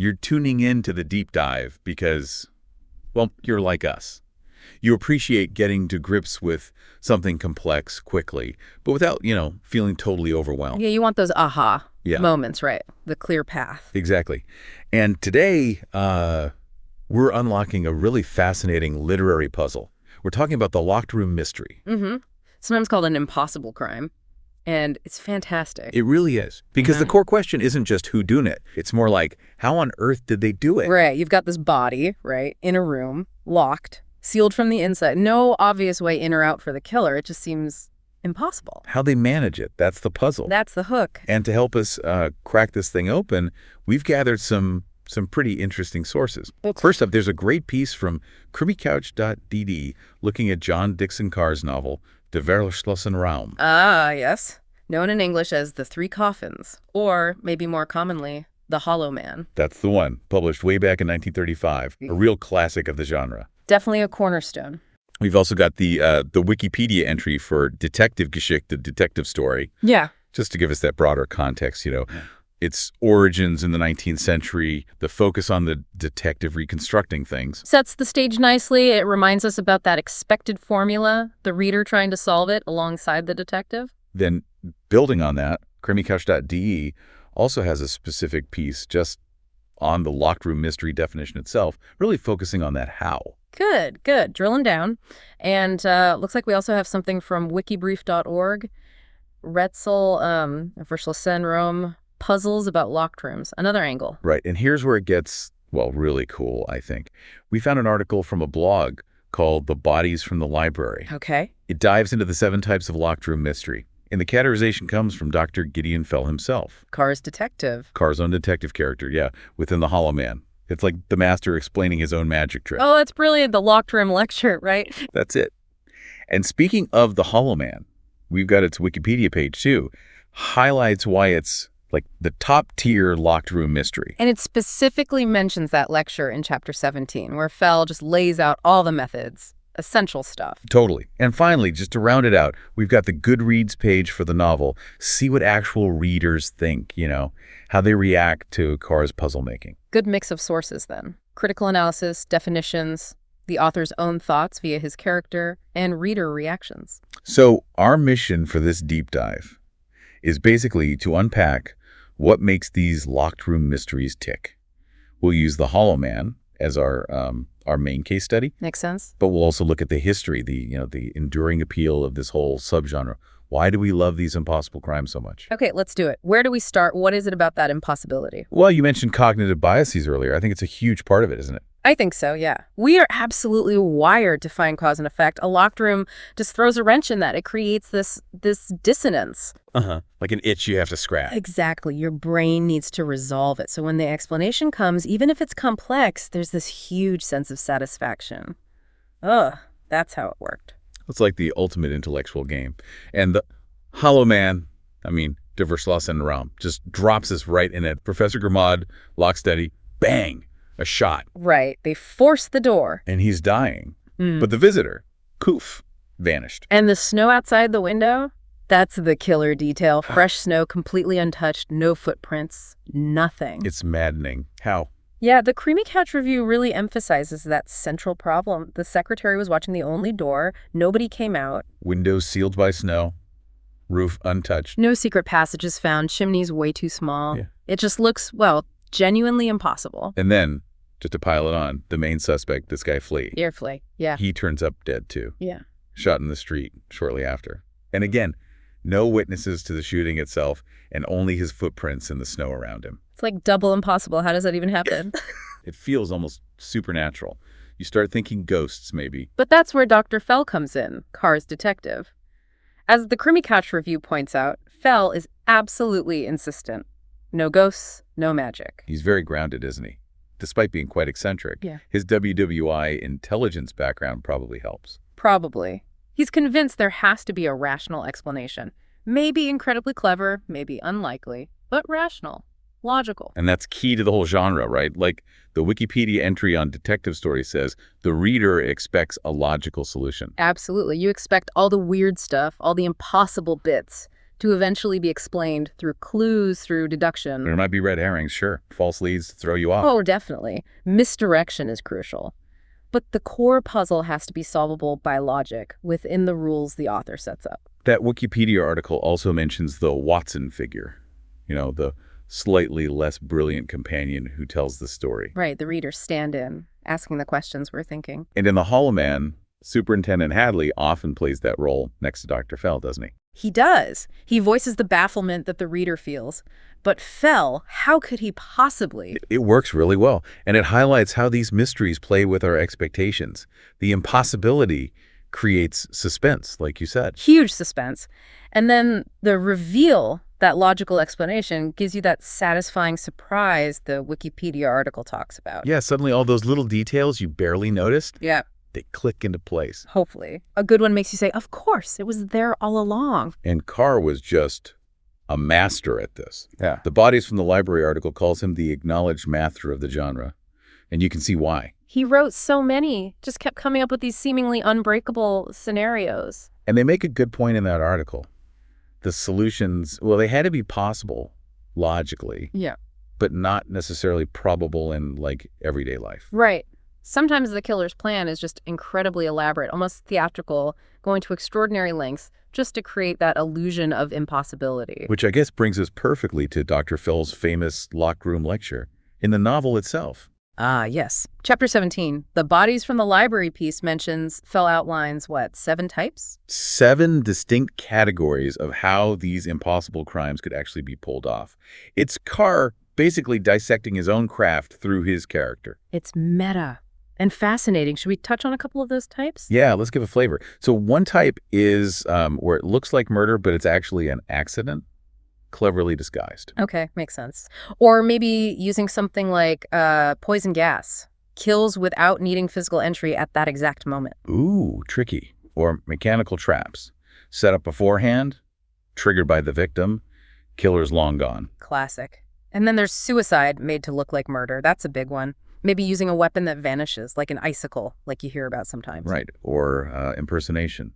You're tuning in to the deep dive because, well, you're like us. You appreciate getting to grips with something complex quickly, but without, feeling totally overwhelmed. Yeah, you want those aha Yeah. moments, right? The clear path. Exactly. And today, we're unlocking a really fascinating literary puzzle. We're talking about the Locked Room Mystery. Mm-hmm. Sometimes called an impossible crime. And it's fantastic. It really is. Because the core question isn't just who done it. It's more like, how on earth did they do it? Right. You've got this body, right, in a room, locked, sealed from the inside. No obvious way in or out for the killer. It just seems impossible. How they manage it, that's the puzzle. That's the hook. And to help us crack this thing open, we've gathered some pretty interesting sources. First up, there's a great piece from crimmycouch.dd looking at John Dickson Carr's novel, Der Verschlossene Raum. Ah, yes. Known in English as The Three Coffins, or maybe more commonly, The Hollow Man. That's the one, published way back in 1935, a real classic of the genre. Definitely a cornerstone. We've also got the Wikipedia entry for Detective Geschichte, detective story. Yeah. Just to give us that broader context, its origins in the 19th century, the focus on the detective reconstructing things. Sets the stage nicely. It reminds us about that expected formula, the reader trying to solve it alongside the detective. Then, building on that, crimmycouch.de also has a specific piece just on the locked room mystery definition itself, really focusing on that how. Good. Drilling down. And looks like we also have something from wikibrief.org, Verschlossene Raum, puzzles about locked rooms, another angle. Right, and here's where it gets, really cool, I think. We found an article from a blog called The Bodies from the Library. Okay. It dives into the 7 types of locked room mystery. And the categorization comes from Dr. Gideon Fell himself. Carr's detective. Carr's own detective character, yeah, within The Hollow Man. It's like the master explaining his own magic trick. Oh, that's brilliant. The locked room lecture, right? That's it. And speaking of The Hollow Man, we've got its Wikipedia page, too. Highlights why it's like the top-tier locked room mystery. And it specifically mentions that lecture in Chapter 17, where Fell just lays out all the methods, essential stuff. Totally. And finally, just to round it out, we've got the Goodreads page for the novel. See what actual readers think, how they react to Carr's puzzle making. Good mix of sources, then. Critical analysis, definitions, the author's own thoughts via his character, and reader reactions. So our mission for this deep dive is basically to unpack what makes these locked room mysteries tick. We'll use The Hollow Man as our main case study. Makes sense. But we'll also look at the history, the enduring appeal of this whole subgenre. Why do we love these impossible crimes so much? Okay, let's do it. Where do we start? What is it about that impossibility? Well, you mentioned cognitive biases earlier. I think it's a huge part of it, isn't it? I think so, yeah. We are absolutely wired to find cause and effect. A locked room just throws a wrench in that. It creates this dissonance. Like an itch you have to scratch. Exactly. Your brain needs to resolve it. So when the explanation comes, even if it's complex, there's this huge sense of satisfaction. That's how it worked. It's like the ultimate intellectual game. And the Hollow Man, Der Verschlossene Raum, just drops us right in it. Professor Grimaud, lock steady, bang, a shot. Right. They force the door. And he's dying. But the visitor, Koof, vanished. And the snow outside the window? That's the killer detail. Fresh snow, completely untouched, no footprints, nothing. It's maddening. How? Yeah, the Creamy Couch review really emphasizes that central problem. The secretary was watching the only door. Nobody came out. Windows sealed by snow. Roof untouched. No secret passages found. Chimneys way too small. Yeah. It just looks, genuinely impossible. And then, just to pile it on, the main suspect, this guy Flea. Flea, yeah. He turns up dead, too. Yeah. Shot in the street shortly after. And again, no witnesses to the shooting itself, and only his footprints in the snow around him. It's like double impossible. How does that even happen? It feels almost supernatural. You start thinking ghosts, maybe. But that's where Dr. Fell comes in, Carr's detective. As the Creamy Couch review points out, Fell is absolutely insistent. No ghosts, no magic. He's very grounded, isn't he? Despite being quite eccentric. Yeah. His WWII intelligence background probably helps. Probably. He's convinced there has to be a rational explanation. Maybe incredibly clever, maybe unlikely, but rational, logical. And that's key to the whole genre, right? Like the Wikipedia entry on detective story says, the reader expects a logical solution. Absolutely. You expect all the weird stuff, all the impossible bits to eventually be explained through clues, through deduction. There might be red herrings, sure. False leads to throw you off. Oh, definitely. Misdirection is crucial. But the core puzzle has to be solvable by logic, within the rules the author sets up. That Wikipedia article also mentions the Watson figure, the slightly less brilliant companion who tells the story. Right, the reader's stand-in, asking the questions we're thinking. And in The Hollow Man, Superintendent Hadley often plays that role next to Dr. Fell, doesn't he? He does. He voices the bafflement that the reader feels. But Fell, how could he possibly? It works really well, and it highlights how these mysteries play with our expectations. The impossibility creates suspense, like you said. Huge suspense. And then the reveal, that logical explanation, gives you that satisfying surprise the Wikipedia article talks about. Yeah, suddenly all those little details you barely noticed, Yeah. they click into place. Hopefully. A good one makes you say, of course, it was there all along. And Carr was just a master at this. Yeah. The Bodies from the Library article calls him the acknowledged master of the genre, and you can see why. He wrote so many, just kept coming up with these seemingly unbreakable scenarios. And they make a good point in that article. The solutions, well, they had to be possible logically, Yeah. but not necessarily probable in, everyday life. Right. Sometimes the killer's plan is just incredibly elaborate, almost theatrical, going to extraordinary lengths just to create that illusion of impossibility. Which I guess brings us perfectly to Dr. Fell's famous Locked Room lecture in the novel itself. Ah, yes. Chapter 17, the Bodies from the Library piece mentions Fell outlines, 7 types? 7 distinct categories of how these impossible crimes could actually be pulled off. It's Carr basically dissecting his own craft through his character. It's meta and fascinating. Should we touch on a couple of those types? Yeah, let's give a flavor. So one type is where it looks like murder, but it's actually an accident, cleverly disguised. Okay, makes sense. Or maybe using something like poison gas. Kills without needing physical entry at that exact moment. Ooh, tricky. Or mechanical traps. Set up beforehand, triggered by the victim, killer's long gone. Classic. And then there's suicide made to look like murder. That's a big one. Maybe using a weapon that vanishes, like an icicle, like you hear about sometimes. Right. Or impersonation.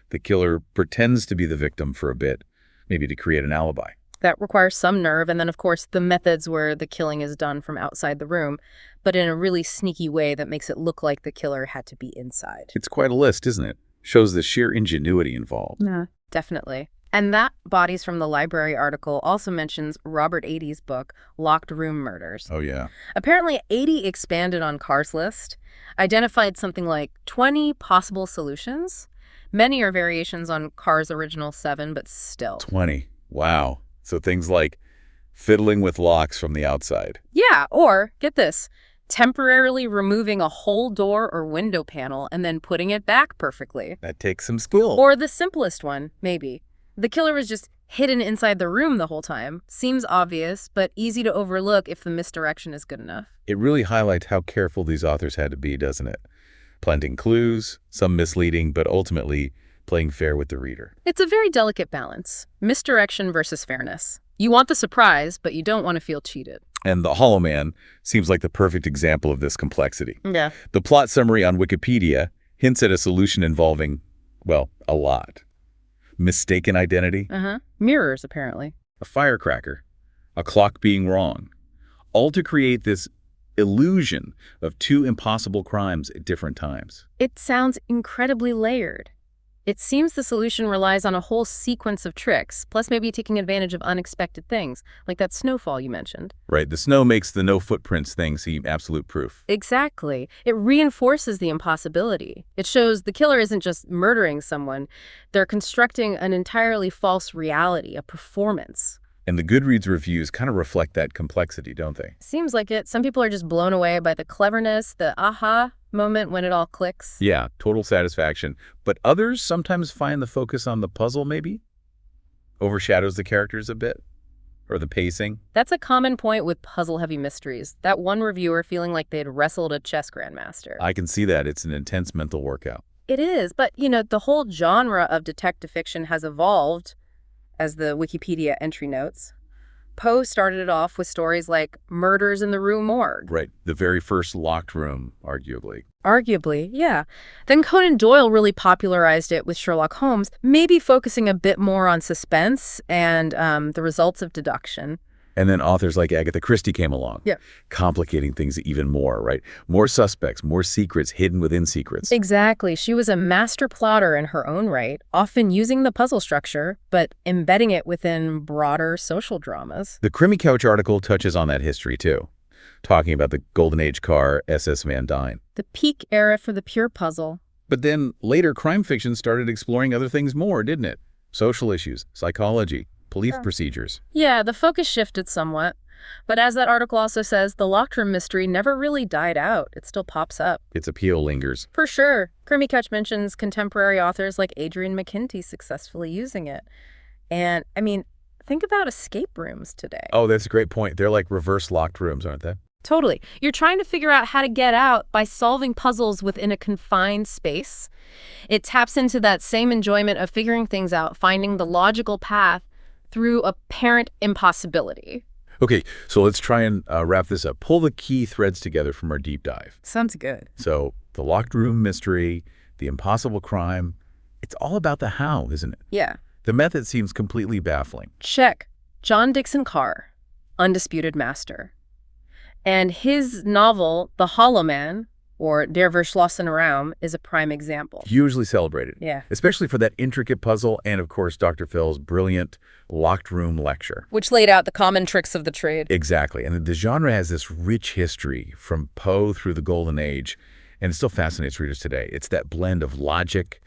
The killer pretends to be the victim for a bit, maybe to create an alibi. That requires some nerve. And then, of course, the methods where the killing is done from outside the room, but in a really sneaky way that makes it look like the killer had to be inside. It's quite a list, isn't it? Shows the sheer ingenuity involved. Yeah, definitely. And that Bodies from the Library article also mentions Robert Adie's book, Locked Room Murders. Oh, yeah. Apparently, Adie expanded on Carr's list, identified something like 20 possible solutions. Many are variations on Carr's original 7, but still. 20. Wow. So things like fiddling with locks from the outside. Yeah, or, get this, temporarily removing a whole door or window panel and then putting it back perfectly. That takes some skill. Or the simplest one, maybe. The killer was just hidden inside the room the whole time. Seems obvious, but easy to overlook if the misdirection is good enough. It really highlights how careful these authors had to be, doesn't it? Planting clues, some misleading, but ultimately playing fair with the reader. It's a very delicate balance. Misdirection versus fairness. You want the surprise, but you don't want to feel cheated. And The Hollow Man seems like the perfect example of this complexity. Yeah. The plot summary on Wikipedia hints at a solution involving, well, a lot. Mistaken identity, Mirrors, apparently. a firecracker, a clock being wrong, all to create this illusion of 2 impossible crimes at different times. It sounds incredibly layered. It seems the solution relies on a whole sequence of tricks, plus maybe taking advantage of unexpected things, like that snowfall you mentioned. Right, the snow makes the no footprints thing seem absolute proof. Exactly. It reinforces the impossibility. It shows the killer isn't just murdering someone. They're constructing an entirely false reality, a performance. And the Goodreads reviews kind of reflect that complexity, don't they? Seems like it. Some people are just blown away by the cleverness, the aha moment when it all clicks. Yeah, total satisfaction. But others sometimes find the focus on the puzzle maybe overshadows the characters a bit, or the pacing. That's a common point with puzzle-heavy mysteries. That one reviewer feeling like they'd wrestled a chess grandmaster. I can see that. It's an intense mental workout. It is, but, the whole genre of detective fiction has evolved, as the Wikipedia entry notes. Poe started it off with stories like Murders in the Rue Morgue. Right. The very first locked room, arguably. Arguably, yeah. Then Conan Doyle really popularized it with Sherlock Holmes, maybe focusing a bit more on suspense and the results of deduction. And then authors like Agatha Christie came along, Yeah. complicating things even more, right? More suspects, more secrets hidden within secrets. Exactly. She was a master plotter in her own right, often using the puzzle structure, but embedding it within broader social dramas. The Crimmy Couch article touches on that history, too, talking about the Golden Age Carr SS Van Dyne. The peak era for the pure puzzle. But then later crime fiction started exploring other things more, didn't it? Social issues, psychology, police procedures. Yeah, the focus shifted somewhat. But as that article also says, the Locked Room mystery never really died out. It still pops up. Its appeal lingers. For sure. Crimmy Couch mentions contemporary authors like Adrian McKinty successfully using it. And, I mean, think about escape rooms today. Oh, that's a great point. They're like reverse locked rooms, aren't they? Totally. You're trying to figure out how to get out by solving puzzles within a confined space. It taps into that same enjoyment of figuring things out, finding the logical path through apparent impossibility. Okay, so let's try and wrap this up. Pull the key threads together from our deep dive. Sounds good. So the locked room mystery, the impossible crime, it's all about the how, isn't it? Yeah. The method seems completely baffling. Check. John Dickson Carr, undisputed master. And his novel, The Hollow Man, or Der Verschlossene Raum, is a prime example. Hugely celebrated. Yeah. Especially for that intricate puzzle and, of course, Dr. Phil's brilliant locked room lecture. Which laid out the common tricks of the trade. Exactly. And the genre has this rich history from Poe through the Golden Age, and it still fascinates readers today. It's that blend of logic,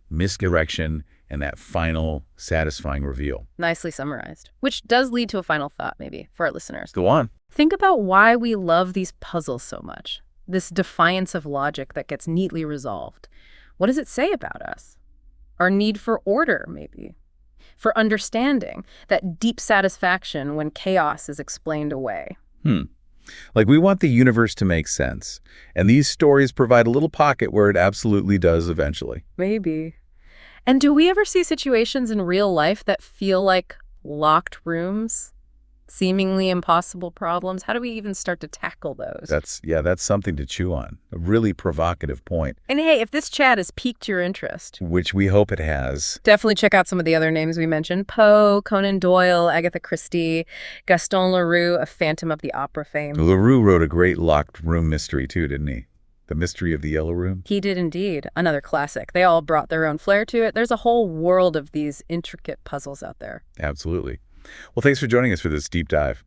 misdirection, and that final, satisfying reveal. Nicely summarized. Which does lead to a final thought, maybe, for our listeners. Go on. Think about why we love these puzzles so much. This defiance of logic that gets neatly resolved. What does it say about us? Our need for order, maybe. For understanding, that deep satisfaction when chaos is explained away. Like, we want the universe to make sense. And these stories provide a little pocket where it absolutely does eventually. Maybe. And do we ever see situations in real life that feel like locked rooms? Seemingly impossible problems? How do we even start to tackle those? That's something to chew on. A really provocative point, And hey, if this chat has piqued your interest, which we hope it has. definitely check out some of the other names we mentioned. Poe, Conan Doyle, Agatha Christie, Gaston Leroux, a Phantom of the Opera fame. Leroux wrote a great locked room mystery too, didn't he? The Mystery of the Yellow Room. He did indeed. Another classic. They all brought their own flair to it. There's a whole world of these intricate puzzles out there. Absolutely. Well, thanks for joining us for this deep dive.